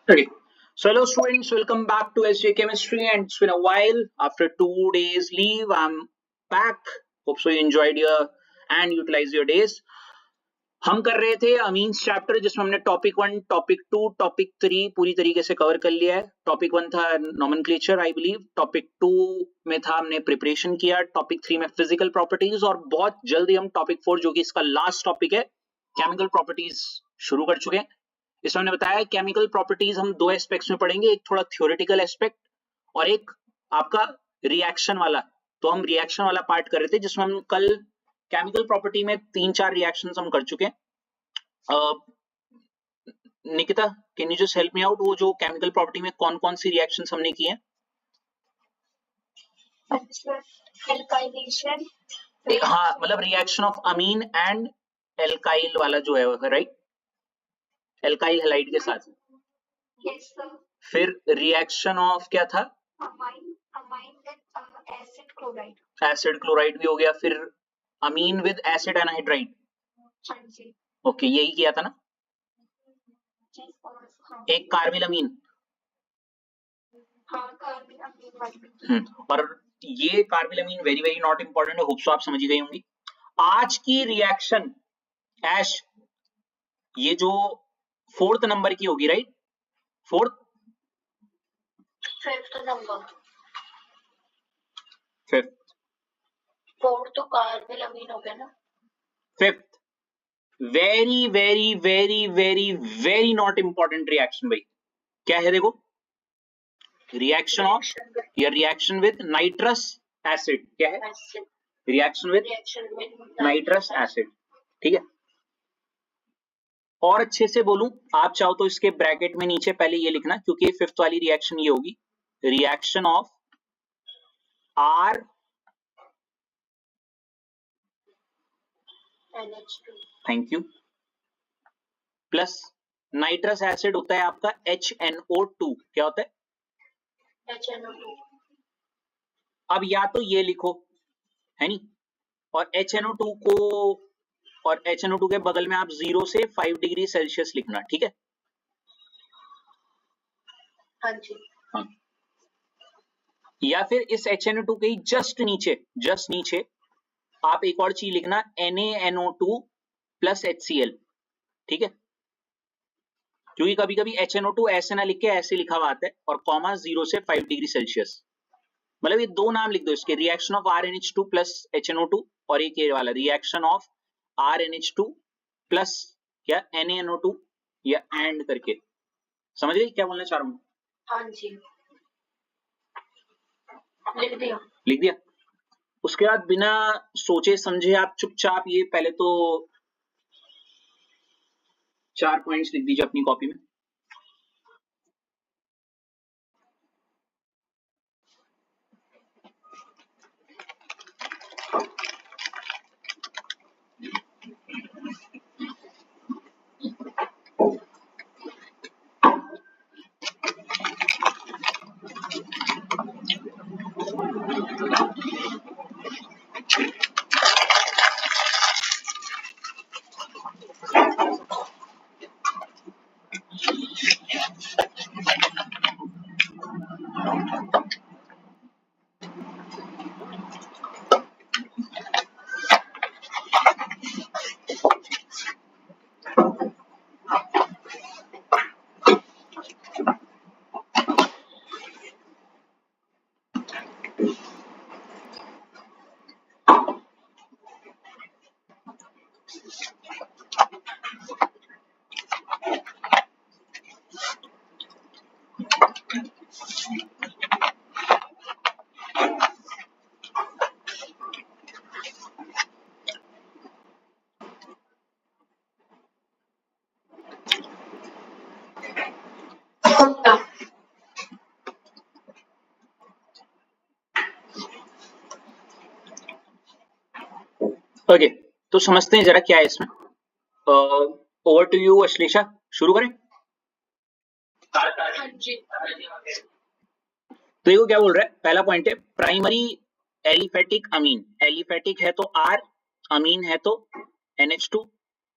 Okay. So hello students, welcome back to SJ Chemistry, and it's been a while. After 2 days leave, I'm back. Hope so you enjoyed your and utilized your days. हम कर रहे थे amines chapter जिसमें हमने topic 1, topic 2, topic 3 पूरी तरीके से cover कर लिया है. टॉपिक 1 था नॉमेनक्लेचर आई बिलीव, टॉपिक 2 में था हमने प्रिपरेशन किया, टॉपिक 3 में फिजिकल प्रॉपर्टीज, और बहुत जल्दी हम टॉपिक 4 जो कि इसका लास्ट टॉपिक है केमिकल प्रॉपर्टीज शुरू कर चुके हैं. इसमें हमने बताया केमिकल प्रॉपर्टीज हम दो एस्पेक्ट्स में पढ़ेंगे, एक थोड़ा थ्योरेटिकल एस्पेक्ट और एक आपका रिएक्शन वाला. तो हम रिएक्शन वाला पार्ट कर रहे थे जिसमें हम कल केमिकल प्रॉपर्टी में 3-4 रिएक्शंस हम कर चुके हैं. Nikita, can you just help me out, वो जो केमिकल प्रॉपर्टी में कौन कौन सी रिएक्शंस हमने की हैं? हाँ, मतलब reaction of amine and alkyl वाला जो है, राइट, एल्काइल हैलाइड के साथ. yes, फिर रिएक्शन ऑफ क्या था? एसिड क्लोराइड भी हो गया. फिर amine with acid anhydride. Okay, यही किया था ना. एक कार्बिल अमीन. और ये carbylamine very very not important है, होप सो आप समझ ही गई होंगी. आज की रिएक्शन ऐश ये जो 4th नंबर की होगी, right? 4th 5th number. 5th 4th तो कार्बिल अमीन हो गया ना. 5th very very very very very not important reaction भाई. क्या है देखो, रिएक्शन ऑफ या रिएक्शन विद नाइट्रस एसिड. क्या है? Reaction with nitrous acid. ठीक है, और अच्छे से बोलूं, आप चाहो तो इसके ब्रैकेट में नीचे पहले ये लिखना, क्योंकि 5th वाली रिएक्शन ये होगी, रिएक्शन ऑफ आर थैंक यू प्लस नाइट्रस एसिड होता है आपका HNO2. क्या होता है? HNO2. अब या तो ये लिखो, है नी, और HNO2 को और HNO2 के बगल में आप 0 से 5 डिग्री सेल्सियस लिखना. ठीक है? हाँ जी. हाँ. या फिर इस HNO2 के जस्ट नीचे आप एक और चीज लिखना, NaNO2 प्लस HCl. ठीक है, क्योंकि कभी कभी HNO2 ऐसे ना लिख के ऐसे लिखा हुआ आता है, और कॉमा 0 से 5 डिग्री सेल्सियस. मतलब ये दो नाम लिख दो इसके, reaction of RNH2 plus HNO2, और एक ये वाला रिएक्शन ऑफ RNH2 प्लस क्या NaNO2, या एंड करके. समझ गई क्या बोलना चाह रहा हूँ? हाँ जी, लिख दिया. उसके बाद बिना सोचे समझे आप चुपचाप ये पहले तो 4 पॉइंट्स लिख दीजिए अपनी कॉपी में. ओके, तो समझते हैं जरा क्या है इसमें. ओवर टू यू अश्लेषा, शुरू करें. तो देखो क्या बोल रहा है, पहला पॉइंट है प्राइमरी एलिफेटिक अमीन. एलिफेटिक है तो R, अमीन है तो NH2,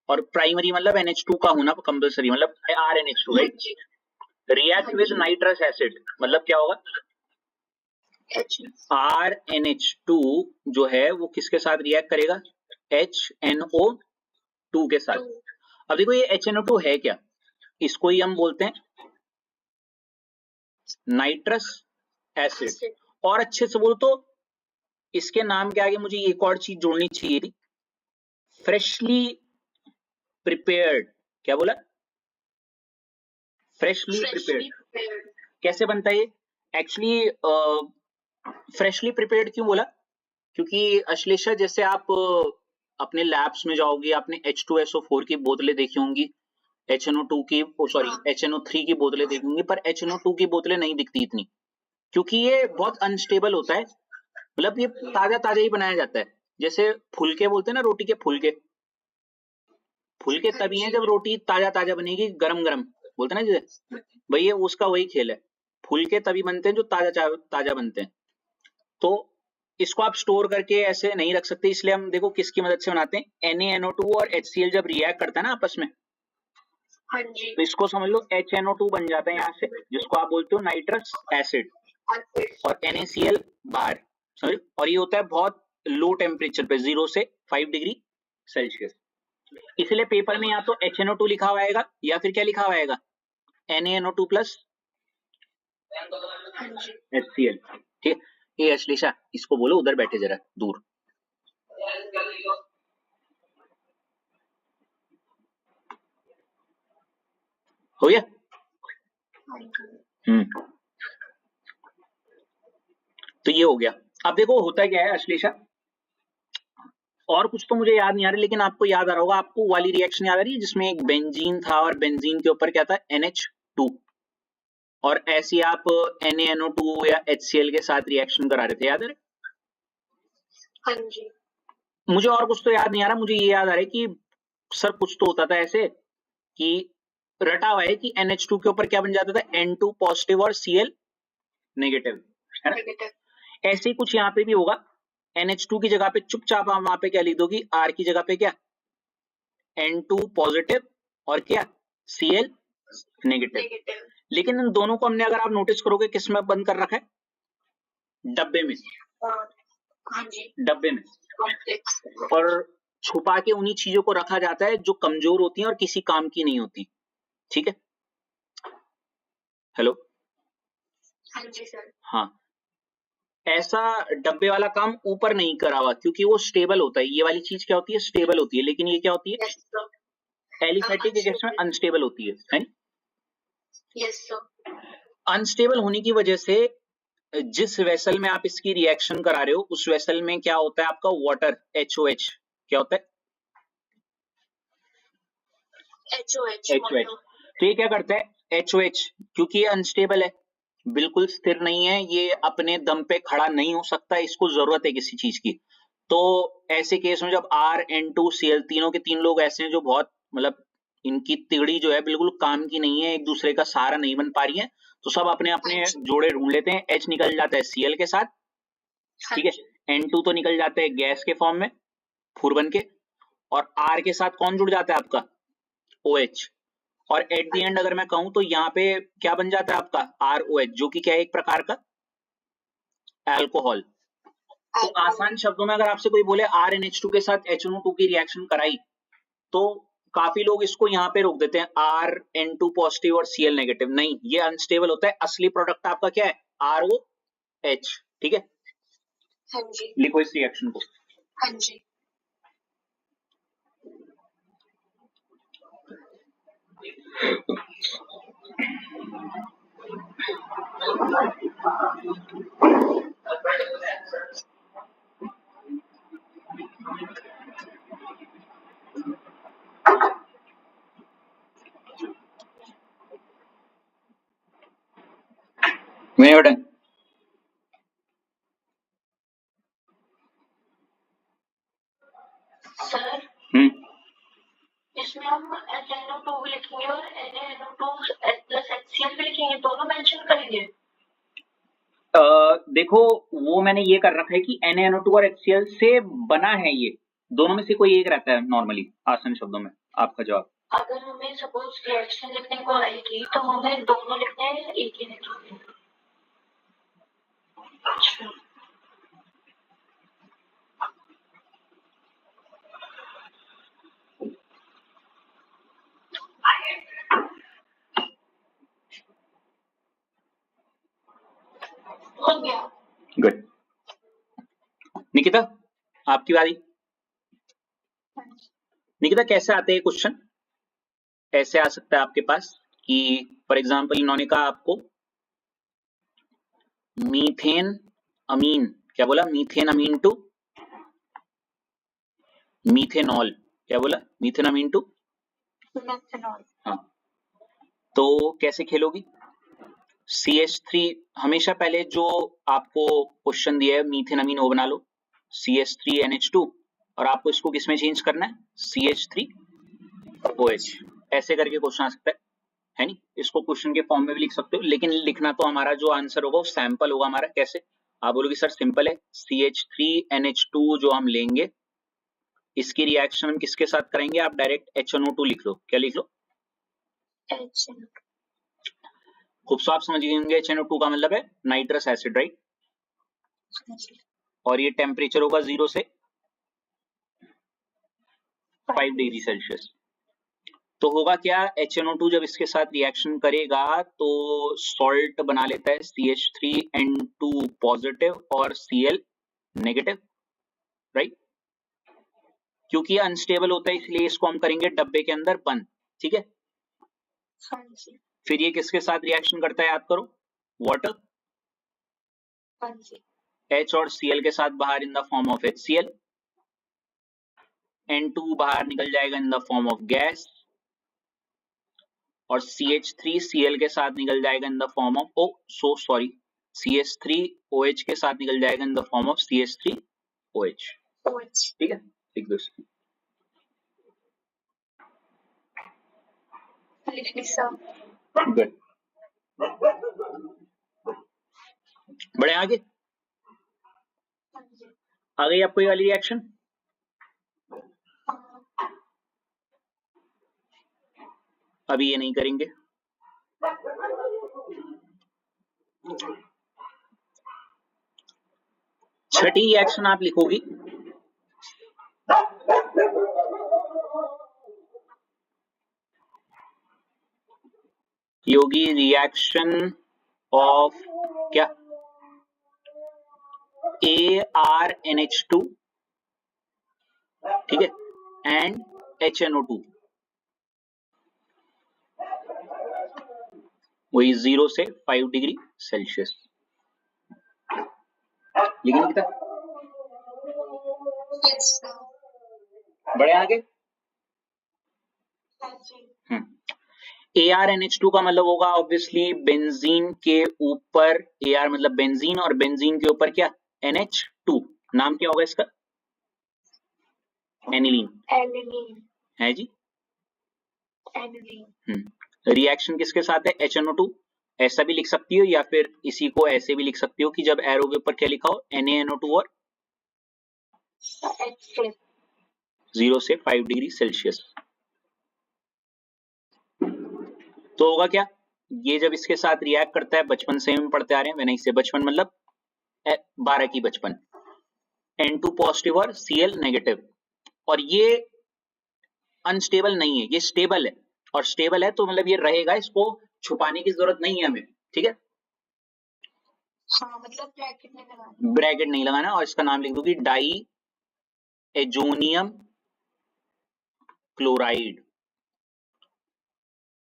और प्राइमरी मतलब NH2 का होना कंपल्सरी, मतलब RNH2, right. React with nitrous acid मतलब क्या होगा, H RNH2 जो है वो किसके साथ रिएक्ट करेगा, HNO2 के साथ। 2 अब देखो ये HNO2 है क्या, इसको ही हम बोलते हैं नाइट्रस एसिड। acid और अच्छे से बोल तो इसके नाम के आगे मुझे एक और चीज जोड़नी चाहिए थी, फ्रेशली प्रिपेयर्ड। क्या बोला, फ्रेशली प्रिपेयर्ड। freshly prepared कैसे बनता है ये, एक्चुअली फ्रेशली प्रिपेयर्ड क्यों बोला, क्योंकि अश्लेषा जैसे आप अपने लैब्स में जाओगे, आपने H2SO4 की बोतलें देखी होंगी, HNO2 की सॉरी हाँ HNO3 की बोतलें देखी होंगी, पर HNO2 की बोतलें नहीं दिखती इतनी, क्योंकि ये बहुत अनस्टेबल होता है। मतलब ये ताजा ताजा ही बनाया जाता है, जैसे फुलके बोलते हैं ना, रोटी के फुलके, फुलके हाँ तभी हैं जी जब रोटी ताजा ताजा बनेगी, गरम गरम बोलते हैं ना जैसे, भैया उसका वही खेल है, फुलके तभी बनते हैं जो ताजा ताजा बनते हैं। तो इसको आप स्टोर करके ऐसे नहीं रख सकते, इसलिए हम देखो किसकी मदद से बनाते हैं, NaNO2 और HCl जब रिएक्ट करता है ना आपस में, हाँ जी तो इसको समझ लो HNO2 बन जाता है यहाँ से, जिसको आप बोलते हो नाइट्रस एसिड, acid और NaCl बाहर, समझ, और ये होता है बहुत लो टेम्परेचर पे, 0 से 5 डिग्री सेल्सियस। इसलिए पेपर में या तो HNO2 लिखा हुआ आएगा या फिर क्या लिखा हुआ आएगा, NaNO2 प्लस हाँ जी HCl। ठीक है, ये अश्लेषा इसको बोलो उधर बैठे जरा दूर। हो गया, हाँ जी तो ये हो गया। अब देखो होता क्या है अश्लेषा, और कुछ तो मुझे याद नहीं आ रहा, लेकिन आपको याद आ रहा होगा, आपको वाली रिएक्शन याद आ रही है जिसमें एक बेंजीन था और बेंजीन के ऊपर क्या था, NH2, और ऐसी आप NaNO2 या HCl के साथ रिएक्शन करा रहे थे, याद है? हाँ जी मुझे और कुछ तो याद नहीं आ रहा, मुझे ये याद आ रहा है कि सर कुछ तो होता था ऐसे कि रटा हुआ है कि NH2 के ऊपर क्या बन जाता था, N2 पॉजिटिव और Cl नेगेटिव, है ना? negative ऐसे ही कुछ यहाँ पे भी होगा, NH2 की जगह पे चुपचाप आप वहां पे क्या लिख दोगी, R की जगह पे क्या, N2 पॉजिटिव और क्या, Cl नेगेटिव। negative लेकिन इन दोनों को हमने, अगर आप नोटिस करोगे, किस में बंद कर रखा है, डब्बे में, हाँ जी डब्बे में, complex और छुपा के उन्हीं चीजों को रखा जाता है जो कमजोर होती हैं और किसी काम की नहीं होती। ठीक है, हेलो, हाँ जी सर हाँ, ऐसा डब्बे वाला काम ऊपर नहीं करा हुआ, क्योंकि वो स्टेबल होता है, ये वाली चीज क्या होती है, स्टेबल होती है, लेकिन ये क्या होती है, yes sir एलिफेटिक गैस में अनस्टेबल होती है। yes sir अनस्टेबल होने की वजह से जिस वेसल में आप इसकी रिएक्शन करा रहे हो, उस वेसल में क्या होता है आपका, वाटर, HOH, क्या होता है, HOH HOH। तो ये क्या करता है, HOH, क्योंकि ये अनस्टेबल है, बिल्कुल स्थिर नहीं है, ये अपने दम पे खड़ा नहीं हो सकता, इसको जरूरत है किसी चीज की। तो ऐसे केस में जब RN2Cl, तीनों के तीन लोग ऐसे हैं जो बहुत, मतलब इनकी तिगड़ी जो है बिल्कुल काम की नहीं है, एक दूसरे का सहारा नहीं बन पा रही है, तो सब अपने अपने जोड़े ढूंढ लेते हैं, H निकल जाता है Cl के साथ, ठीक है, N2 तो निकल जाता है गैस के फॉर्म में फूर बन के, और R के साथ कौन जुड़ जाता है आपका, OH, और एट द एंड अगर मैं कहूं तो यहाँ पे क्या बन जाता है आपका, ROH, जो कि क्या है, एक प्रकार का अल्कोहल। तो आसान शब्दों में अगर आपसे कोई बोले RNH2 के साथ HNO2 की रिएक्शन कराई, तो काफी लोग इसको यहाँ पे रोक देते हैं, RN2 पॉजिटिव और Cl नेगेटिव, नहीं, ये अनस्टेबल होता है, असली प्रोडक्ट आपका क्या है, ROH। ठीक है, हाँ जी लिखो इस रिएक्शन को, हाँ जी मेरे सर इसमें हम HNO2 भी लिखेंगे और NaNO2 प्लस HCl भी लिखेंगे, दोनों मेंशन करेंगे। देखो वो मैंने ये कर रखा है कि NaNO2 और HCl से बना है, ये दोनों में से कोई एक रहता है नॉर्मली, आसान शब्दों में आपका जवाब, अगर हमें सपोज रिएक्शन लिखने को आएगी तो हमें दोनों लिखने हैं या एक ही लिखना है? अच्छा, हो गया। गुड। निकिता, आपकी बारी। निकिता, कैसे आते हैं क्वेश्चन? ऐसे आ सकता है आपके पास कि फॉर एग्जांपल इन्होंने कहा आपको मीथेन अमीन, क्या बोला? मीथेन अमीन टू मीथेनॉल, क्या बोला? Methane amine to methanol. हाँ, तो कैसे खेलोगी? CH3 हमेशा पहले जो आपको क्वेश्चन दिया है मीथेन अमीन वो बना लो, CH3NH2, और आपको इसको किसमें चेंज करना है? CH3OH। ऐसे करके क्वेश्चन आ सकता है नहीं? इसको क्वेश्चन के फॉर्म में भी लिख सकते हो, लेकिन लिखना तो हमारा जो आंसर होगा वो सैंपल होगा हमारा। कैसे? आप बोलोगे सर सिंपल है, CH3NH2 जो हम लेंगे इसकी रिएक्शन हम किसके साथ करेंगे? आप डायरेक्ट HNO2 लिख लो। क्या लिख लो? खूब तो आप समझ गए होंगे HNO2 का मतलब है नाइट्रस एसिड, राइट? और ये टेम्परेचर होगा 0 से 5 डिग्री सेल्सियस। तो होगा क्या? HNO2 जब इसके साथ रिएक्शन करेगा तो सॉल्ट बना लेता है CH3N2 पॉजिटिव और Cl नेगेटिव, राइट? क्योंकि ये अनस्टेबल होता है इसलिए इसको हम करेंगे डब्बे के अंदर बंद, ठीक है? फिर ये किसके साथ रिएक्शन करता है? याद करो, वाटर, H और Cl के साथ बाहर in the form of HCl, N2 बाहर निकल जाएगा in the form of gas, और CH3 Cl के साथ निकल जाएगा in the form of CH3OH के साथ निकल जाएगा in the form of CH3OH। ठीक है, लिख दो इसको। गुड, बड़े आगे आ गई आपको ये वाली रिएक्शन? अभी ये नहीं करेंगे। छठी रिएक्शन आप लिखोगी योगी रिएक्शन ऑफ क्या? ArNH2, ठीक है, एंड HNO2, वही 0 से 5 डिग्री सेल्सियस। लिखने की बड़े आगे। ArNH2 का मतलब होगा ऑब्वियसली बेंजीन के ऊपर, Ar मतलब बेंजीन, और बेंजीन के ऊपर क्या? NH2। नाम क्या होगा इसका? एनिलीन है जी। रिएक्शन किसके साथ है? HNO2। ऐसा भी लिख सकती हो या फिर इसी को ऐसे भी लिख सकती हो कि जब एरो के ऊपर क्या लिखा हो? NaNO2 और 0 से 5 डिग्री सेल्सियस। तो होगा क्या? ये जब इसके साथ रिएक्ट करता है, बचपन से हम पढ़ते आ रहे हैं, मैंने इसे बचपन मतलब 12 की बचपन, N2 पॉजिटिव और Cl नेगेटिव, और ये अनस्टेबल नहीं है, ये स्टेबल है, और स्टेबल है तो मतलब ये रहेगा, इसको छुपाने की जरूरत नहीं है हमें, ठीक है? हाँ, मतलब ब्रैकेट नहीं लगाना, और इसका नाम लिख दूंगी डाई एजोनियम क्लोराइड,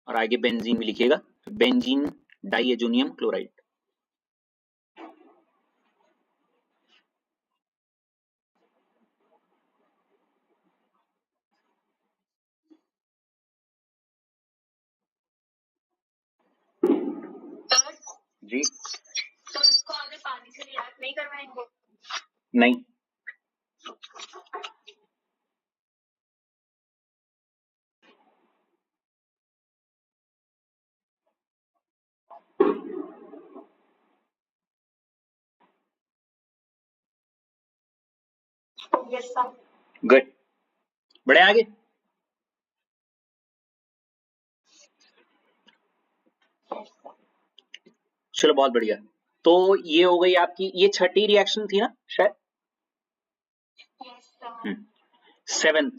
और आगे बेंजीन भी लिखिएगा, बेंजीन डाई एजोनियम क्लोराइड। जी, तो इसको आगे पानी से रिएक्ट नहीं करवाएंगे? नहीं, गुड, बड़े आगे। चलो बहुत बढ़िया। तो ये हो गई आपकी, ये छठी रिएक्शन थी ना शायद, सेवेंथ।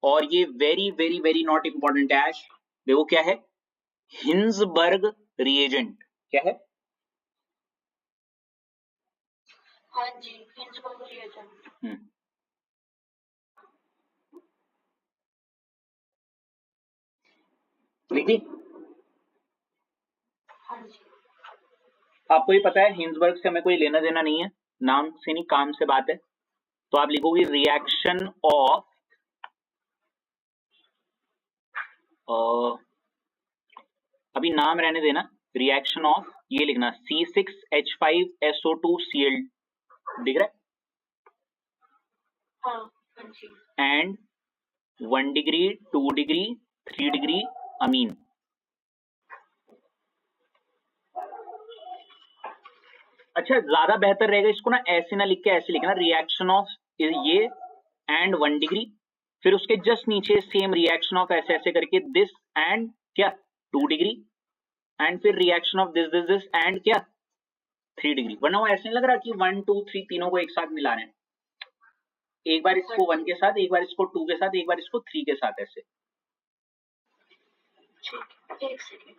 और ये very very very not important है। देखो क्या है, हिंसबर्ग रिएजेंट। क्या है? हाँ जी, हिंसबर्ग रिएजेंट। लिख दी? हाँ जी। आपको ही पता है हिंसबर्ग से हमें कोई लेना देना नहीं है, नाम से नहीं काम से बात है। तो आप लिखोगे रिएक्शन ऑफ, अभी नाम रहने देना, रिएक्शन ऑफ, ये लिखना C6H5SO2Cl, दिख रहा है? हाँ जी। And 1 degree 2 degree 3 degree amine. अच्छा, ज्यादा बेहतर रहेगा इसको ना ऐसे ना लिख के ऐसे लिखना, रिएक्शन ऑफ ये एंड 1 डिग्री, फिर उसके जस्ट नीचे सेम रिएक्शन ऑफ ऐसे ऐसे करके दिस एंड क्या 2 डिग्री, एंड फिर reaction of this this this and क्या 3 डिग्री। वरना वो ऐसे नहीं लग रहा कि 1 2 3 तीनों को एक साथ मिला रहे हैं। एक बार इसको 1 के साथ, एक बार इसको 2 के साथ, एक बार इसको 3 के साथ, ऐसे। एक सेकेंड।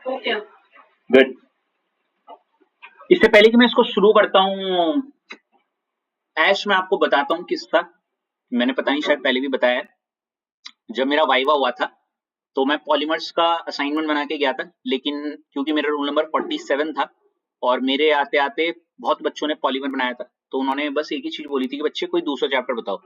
Okay, good. इससे पहले कि मैं इसको शुरू करता हूँ ऐश, मैं आपको बताता हूँ किस्सा। मैंने पता नहीं शायद पहले भी बताया है। जब मेरा वाइवा हुआ था तो मैं पॉलीमर्स का असाइनमेंट बना के गया था, लेकिन क्योंकि मेरा रोल नंबर 47 था और मेरे आते आते बहुत बच्चों ने पॉलीमर बनाया था, तो उन्होंने बस एक ही चीज बोली थी कि बच्चे कोई दूसरा चैप्टर बताओ।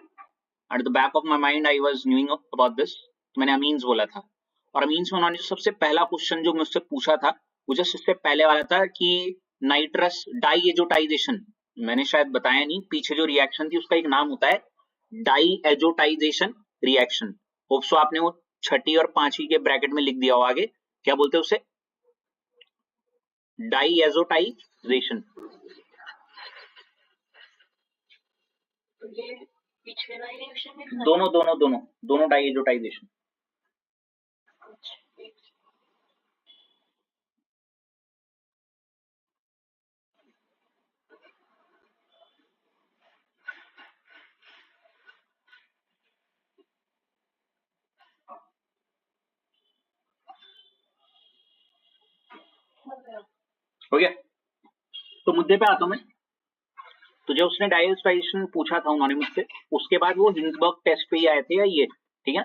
At the back of my mind I was knowing about this, मैंने अमीन्स बोला था। और अमीन्स में उन्होंने सबसे पहला क्वेश्चन जो मुझसे पूछा था वो जस्ट इससे पहले वाला था कि नाइट्रस डाईएजोटाइजेशन, मैंने शायद बताया नहीं, पीछे जो रिएक्शन थी उसका एक नाम होता है डाईएजोटाइजेशन रिएक्शन। होप सो आपने वो छठी और पांचवी के ब्रैकेट में लिख दिया हो आगे, क्या बोलते हैं उसे? डाईएजोटाइजेशन। ये पिछले वाले रिएक्शन में दोनों दोनों दोनों दोनों डाईएजोटाइजेशन। हो गया? तो मुद्दे पे आता हूं मैं। तो जब उसने डाईएजोटाइजेशन पूछा था उन्होंने मुझसे, उसके बाद वो हिंसबर्ग टेस्ट पे ही आए थे या ये, ठीक है,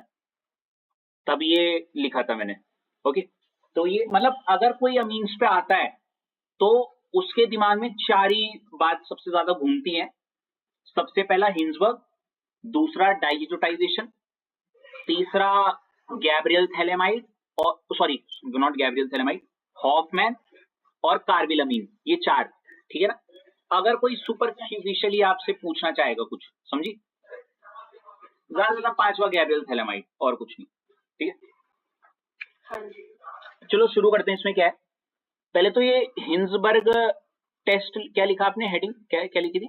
तब ये लिखा था मैंने। ओके, तो ये मतलब अगर कोई अमीन्स पे आता है तो उसके दिमाग में चार ही बात सबसे ज्यादा घूमती है। सबसे पहला हिंसबर्ग, दूसरा डाईएजोटाइजेशन, तीसरा गैब्रियल थैलेमाइड, और sorry not Gabriel phthalimide, Hofmann और कार्बिलमीन, ये चार, ठीक है ना। अगर कोई सुपरफिशियली आपसे पूछना चाहेगा कुछ, समझी, ज्यादा से ज्यादा पांचवा गैब्रियल थैलेमाइड और कुछ नहीं, ठीक है। चलो शुरू करते हैं। इसमें क्या है, पहले तो ये हिंसबर्ग टेस्ट, क्या लिखा आपने हेडिंग, क्या क्या लिखी थी?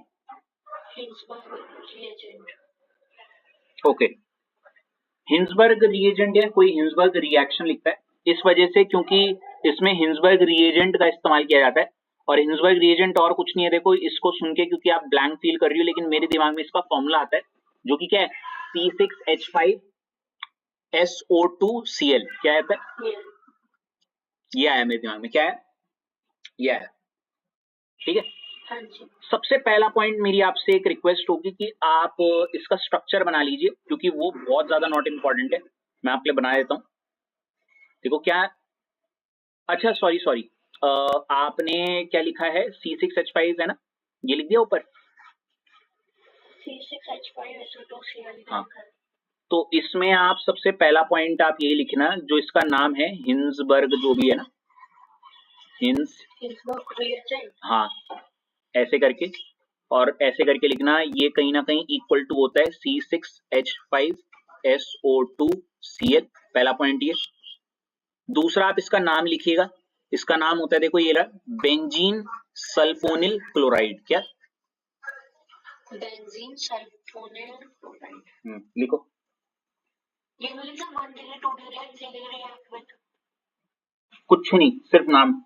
ओके, हिंसबर्ग रिएजेंट या कोई हिंसबर्ग रिएक्शन लिखता है, इस वजह से क्योंकि इसमें हिंसबर्ग रिएजेंट का इस्तेमाल किया जाता है। और हिंसबर्ग रिएजेंट और कुछ नहीं है, देखो इसको सुन के क्योंकि आप ब्लैंक फील कर रही हो, लेकिन मेरे दिमाग में इसका फॉर्मूला आता है जो कि क्या है, C6H5SO2Cl। क्या आता है? ये आया मेरे दिमाग में, क्या है, ये आया, ठीक है। सबसे पहला पॉइंट मेरी आपसे एक रिक्वेस्ट होगी कि आप इसका स्ट्रक्चर बना लीजिए, क्योंकि वो बहुत ज्यादा नॉट इंपॉर्टेंट है। मैं आपके लिए बना देता हूं, देखो क्या है। अच्छा सॉरी आपने क्या लिखा है, C6H5 है ना, ये लिख दिया ऊपर। C6H5SO2Cl। हाँ, तो इसमें आप सबसे पहला पॉइंट आप ये लिखना जो इसका नाम है हिंसबर्ग, जो भी है ना, हिंसबर्ग रिएजेंट, हाँ ऐसे करके। और ऐसे करके लिखना, ये कहीं ना कहीं इक्वल टू होता है C6H5SO2Cl, पहला पॉइंट ये। दूसरा आप इसका नाम लिखिएगा, इसका नाम होता है, देखो ये रहा, बेंजीन सल्फोनिल क्लोराइड। क्या? Benzene sulfonyl chloride. लिखो। ये मिलेगा 1 degree 2 degree and 3 degree react, कुछ नहीं, सिर्फ नाम।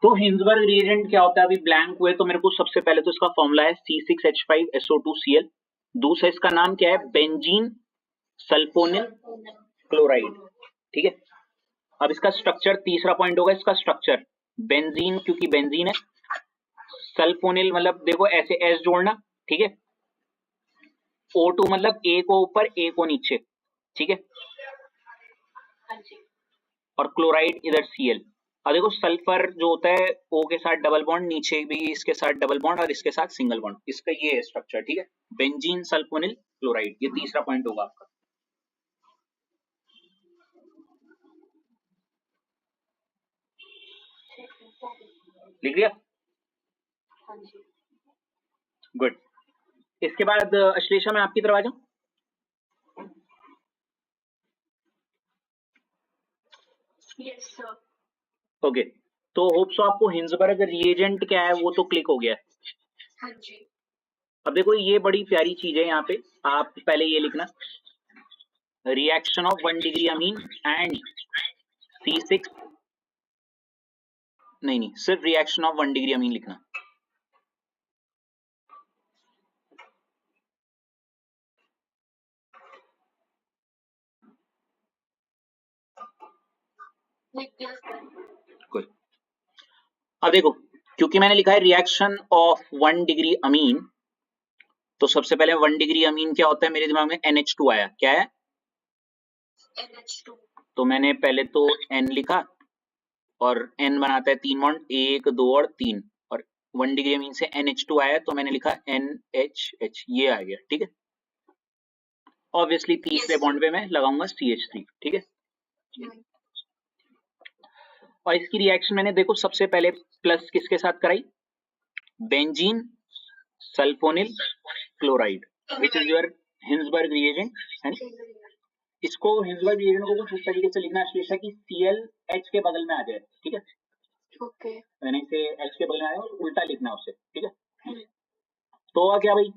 तो हिंसबर्ग रिएजेंट क्या होता है, अभी ब्लैंक हुए तो मेरे को सबसे पहले तो इसका फॉर्मूला है C6H5SO2Cl। दूसरा इसका नाम क्या है, बेंजीन सल्फोनिल क्लोराइड। ठीक है, अब इसका स्ट्रक्चर, तीसरा पॉइंट होगा इसका स्ट्रक्चर। बेंजीन क्योंकि बेंजीन है, सल्फोनिल मतलब देखो ऐसे एस जोड़ना, ठीक है, O2 मतलब ए को ऊपर ए को नीचे, ठीक है, और क्लोराइड इधर Cl। अब देखो सल्फर जो होता है O के साथ डबल बॉन्ड, नीचे भी इसके साथ डबल बॉन्ड और इसके साथ सिंगल बॉन्ड, इसका ये स्ट्रक्चर। ठीक है, बेंजीन सल्फोनिल क्लोराइड, ये तीसरा पॉइंट होगा आपका। लिख लिया? गुड। इसके बाद अश्लेषा मैं आपकी तरफ आ जाऊं। Yes sir. ओके, तो होप सो आपको हिंसबर्ग रिएजेंट क्या है वो तो क्लिक हो गया है। हाँ जी। अब देखो ये बड़ी प्यारी चीज है, यहाँ पे आप पहले ये लिखना, reaction of 1 degree amine and C6, नहीं सिर्फ रिएक्शन ऑफ 1 डिग्री अमीन लिखना। गुड। अब देखो, क्योंकि मैंने लिखा है रिएक्शन ऑफ 1 डिग्री अमीन, तो सबसे पहले 1 डिग्री अमीन क्या होता है, मेरे दिमाग में NH2 आया। क्या है? NH2। तो मैंने पहले तो N लिखा, और N बनाता है 3 बॉन्ड, 1 2 और 3, और 1 डिग्री अमीन से NH2 आया तो मैंने लिखा NHH, ये आ गया। ठीक है, ऑब्वियसली तीसरे बॉन्ड पे मैं लगाऊंगा CH3। ठीक है, और इसकी रिएक्शन मैंने देखो सबसे पहले प्लस किसके साथ कराई, benzene sulfonyl chloride, which is your Hinsberg reagent, है ना। इसको हिंसबर्ग रिएजेंट को कुछ इस तरीके से लिखना है कि ClH के बगल में आ जाए। ठीक है, ओके, मैंने इसे H के बगल में आया और उल्टा लिखना उससे। ठीक है, तो क्या भाई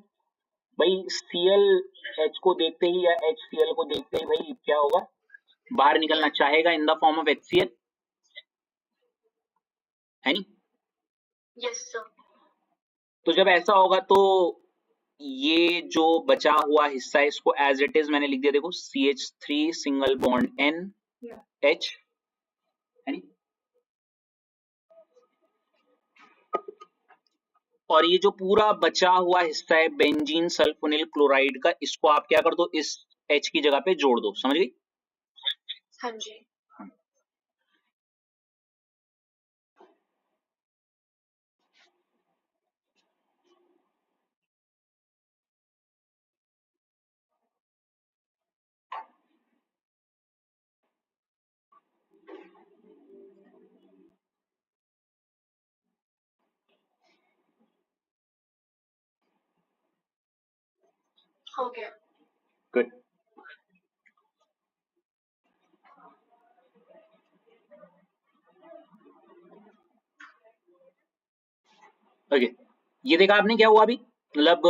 ClH को देखते ही या HCl को देखते ही भाई क्या होगा, बाहर निकलना चाहेगा in the form of HCl, है नी। Yes sir. तो जब ऐसा होगा तो ये जो बचा हुआ हिस्सा है इसको एज इट इज मैंने लिख दिया, देखो CH3 सिंगल बॉन्ड NH, है नी। और ये जो पूरा बचा हुआ हिस्सा है बेंजीन सल्फोनिल क्लोराइड का, इसको आप क्या कर दो, इस H की जगह पे जोड़ दो। समझ गई? हाँ जी। हो गया। गुड। ओके, ये देखा आपने क्या हुआ अभी, मतलब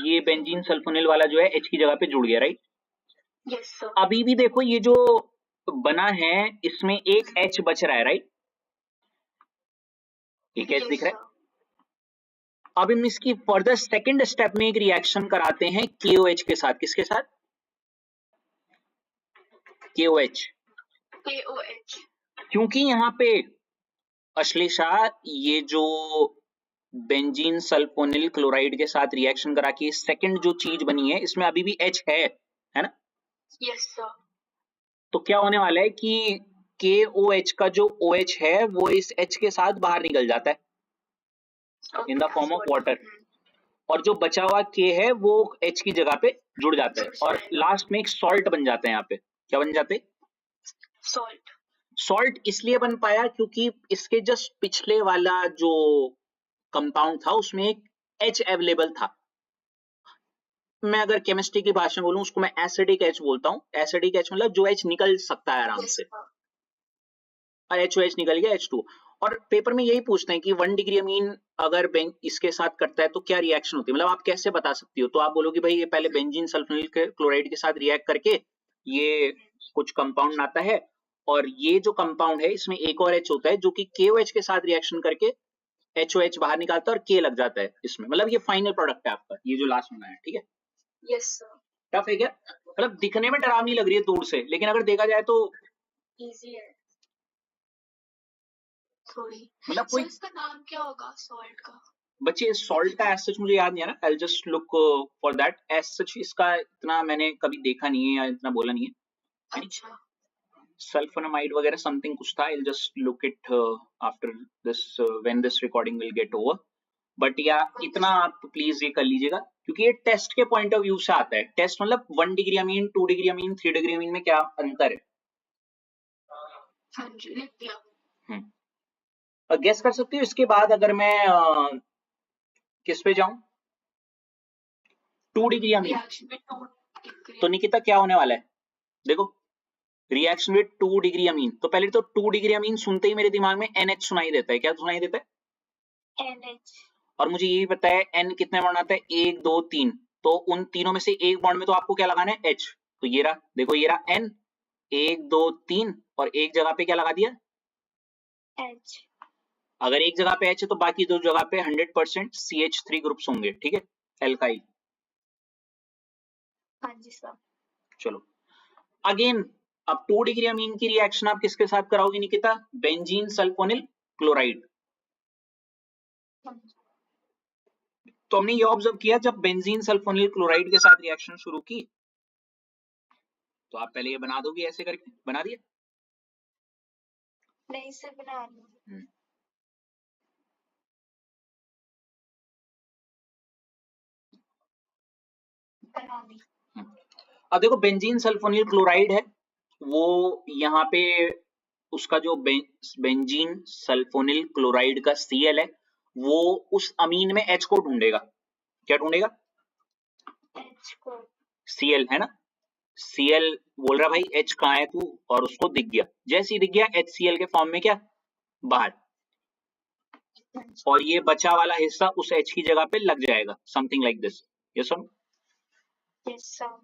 ये बेंजीन सल्फोनिल वाला जो है H की जगह पे जुड़ गया, राइट। Yes sir. अभी भी देखो ये जो बना है इसमें एक H बच रहा है, राइट, एक H दिख रहा है। अब हम इसकी फर्दर सेकंड स्टेप में एक रिएक्शन कराते हैं KOH के साथ। किसके साथ? KOH। क्योंकि यहाँ पे अश्लेषा ये जो बेंजीन सल्फोनिल क्लोराइड के साथ रिएक्शन करा के सेकंड जो चीज बनी है इसमें अभी भी H है ना। Yes, sir. तो क्या होने वाला है कि KOH का जो OH है वो इस H के साथ बाहर निकल जाता है in the form of water, और जो बचा हुआ K है वो H की जगह पे जुड़ जाता है और लास्ट में एक सॉल्ट बन जाता है। यहाँ पे क्या बन जाते हैं? Salt. सॉल्ट इसलिए बन पाया क्योंकि इसके जस्ट पिछले वाला जो कंपाउंड था उसमें एक H अवेलेबल था। मैं अगर केमिस्ट्री की भाषा में बोलूं उसको मैं एसिडिक H बोलता हूँ। एसिडिक H मतलब जो H निकल सकता है आराम Yes, से, sir. और HOH निकल गया H2। और पेपर में यही पूछते हैं कि 1 डिग्री अमीन अगर इसके साथ करता है तो क्या रिएक्शन होती है, मतलब आप कैसे बता सकती हो? तो आप बोलोगे भाई ये पहले बेंजीन सल्फोनिल क्लोराइड के साथ रिएक्ट करके ये कुछ कंपाउंड आता है, और ये जो कंपाउंड है इसमें एक और H होता है जो कि KOH के साथ रिएक्शन करके HOH बाहर निकालता है और K लग जाता है इसमें। मतलब ये फाइनल प्रोडक्ट है आपका, ये जो लास्ट में आया, ठीक है? Yes, sir. टफ है क्या? मतलब दिखने में डरावनी लग रही है दूर से, लेकिन अगर देखा जाए तो Easy है थोड़ी। मतलब कोई इसका नाम क्या होगा सॉल्ट का? बच्चे सॉल्ट का एज सच मुझे याद नहीं है ना, I just look for that. As such इसका इतना मैंने कभी देखा नहीं है या इतना बोला नहीं है। अच्छा। सल्फोनामाइड वगैरह समथिंग कुछ था, आई just look it after this when this recording will get over. But या इतना आप प्लीज ये कर लीजिएगा क्योंकि ये टेस्ट के पॉइंट ऑफ व्यू से आता है। टेस्ट मतलब 1 degree amine, 2 degree amine, 3 degree अमीन में क्या अंतर है। हाँ जी, लिख दिया। गेस कर सकती हो इसके बाद अगर मैं किस पे जाऊं? 2 डिग्री अमीन। रिएक्शन में 2 डिग्री। तो निकिता क्या होने वाला है? देखो रिएक्शन विद 2 डिग्री अमीन, तो पहले तो 2 डिग्री अमीन सुनते ही मेरे दिमाग में NH सुनाई देता है। क्या सुनाई देता है? NH। और मुझे ये भी पता है N कितने बॉन्ड आता है, 1 2 3, तो उन तीनों में से एक बॉन्ड में तो आपको क्या लगाना है? H। तो ये रहा, देखो ये रहा N, 1 2 3, और एक जगह पे क्या लगा दिया? H। अगर एक जगह पे H है तो बाकी दो जगह पे 100% CH3 ग्रुप्स होंगे, ठीक है, एल्काइल। हाँ जी सर। चलो अगेन, अब 2 डिग्री अमीन की रिएक्शन आप किसके साथ कराओगी निकिता? Benzene sulfonyl chloride. तो हमने ये ऑब्जर्व किया जब बेंजीन सल्फोनिल क्लोराइड के साथ रिएक्शन शुरू की तो आप पहले ये बना दोगी ऐसे करके, बना दिया? नहीं सर, बना दी। बना दी। अब देखो बेंजीन सल्फोनिल क्लोराइड है वो यहाँ पे उसका जो बेंजीन सल्फोनिल क्लोराइड का Cl है वो उस अमीन में H को ढूंढेगा। क्या ढूंढेगा? H को। Cl है ना, Cl बोल रहा भाई H कहाँ है तू, और उसको दिख गया, जैसे ही दिख गया HCl के फॉर्म में क्या बाहर, और ये बचा वाला हिस्सा उस H की जगह पे लग जाएगा, something like this. Yes sir? Yes sir.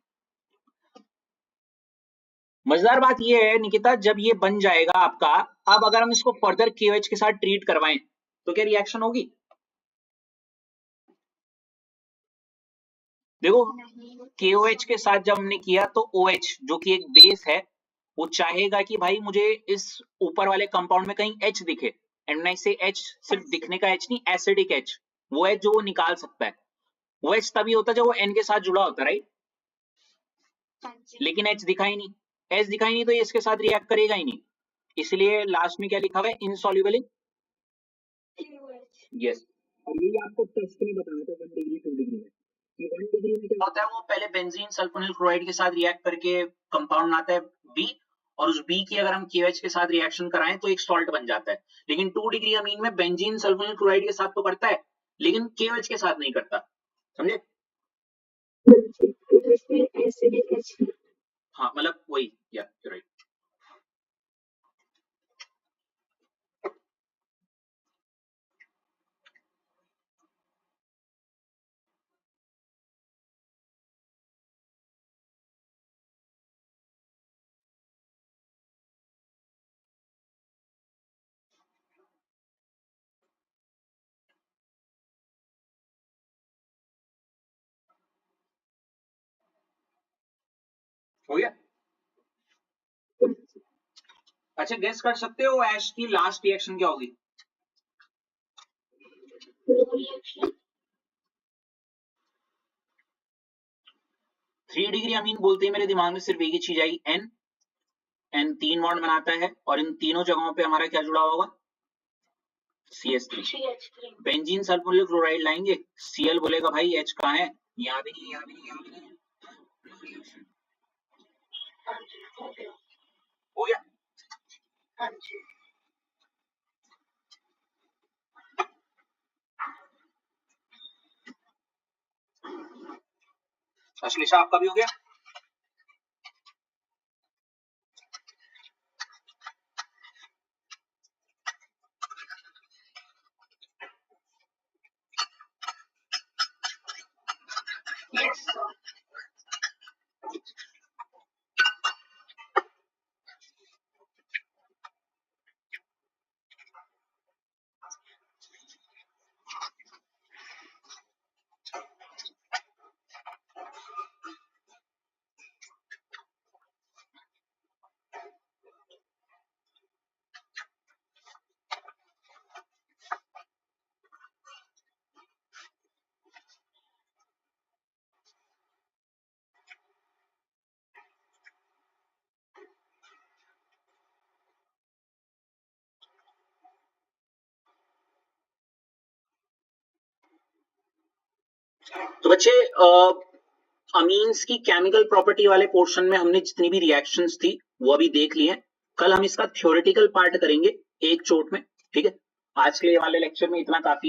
मजेदार बात ये है निकिता, जब ये बन जाएगा आपका, अब अगर हम इसको फर्दर KOH के साथ ट्रीट करवाएं तो क्या रिएक्शन होगी? देखो KOH के साथ जब हमने किया तो OH जो कि एक बेस है वो चाहेगा कि भाई मुझे इस ऊपर वाले कंपाउंड में कहीं H दिखे, एंड मैं इसे H सिर्फ दिखने का H नहीं, एसिडिक H वो है जो वो निकाल सकता है। वो H तभी होता है जब वो N के साथ जुड़ा होता है, राइट? लेकिन H दिखा ही नहीं, H दिखा ही नहीं तो ये इसके साथ रिएक्ट करेगा ही नहीं, इसलिए लास्ट में क्या लिखा हुआ है? Insoluble in yes. और ये आपको टेस्ट में बताया था 1 डिग्री 2 डिग्री में कि 1 डिग्री में क्या होता है, वो पहले बेंजीन सल्फोनिल क्लोराइड के साथ रिएक्ट करके कंपाउंड आता है B, और उस B की अगर हम KOH के साथ रिएक्शन कराएं तो एक सॉल्ट बन जाता है। लेकिन 2 डिग्री अमीन में बेंजीन सल्फोनिल क्लोराइड के साथ तो करता है लेकिन KOH के साथ नहीं करता, समझे? हाँ मतलब वही, या राइट। हो गया? अच्छा गेस कर सकते हो ऐश की लास्ट रिएक्शन क्या होगी? 3 डिग्री अमीन बोलते ही मेरे दिमाग में सिर्फ एक ही चीज आई, N 3 बॉन्ड बनाता है और इन तीनों जगहों पे हमारा क्या जुड़ा होगा, CH3। बेंजीन सल्फोनिल क्लोराइड लाएंगे, Cl बोलेगा भाई H कहाँ है, यहाँ भी नहीं, यहाँ भी नहीं, यहाँ भी नहीं, हो गया। अश्लेषा आपका भी हो गया? तो बच्चे अमीन्स की केमिकल प्रॉपर्टी वाले पोर्शन में हमने जितनी भी रिएक्शंस थी वो अभी देख ली हैं। कल हम इसका थ्योरेटिकल पार्ट करेंगे एक चोट में, ठीक है। आज के लिए वाले लेक्चर में इतना काफी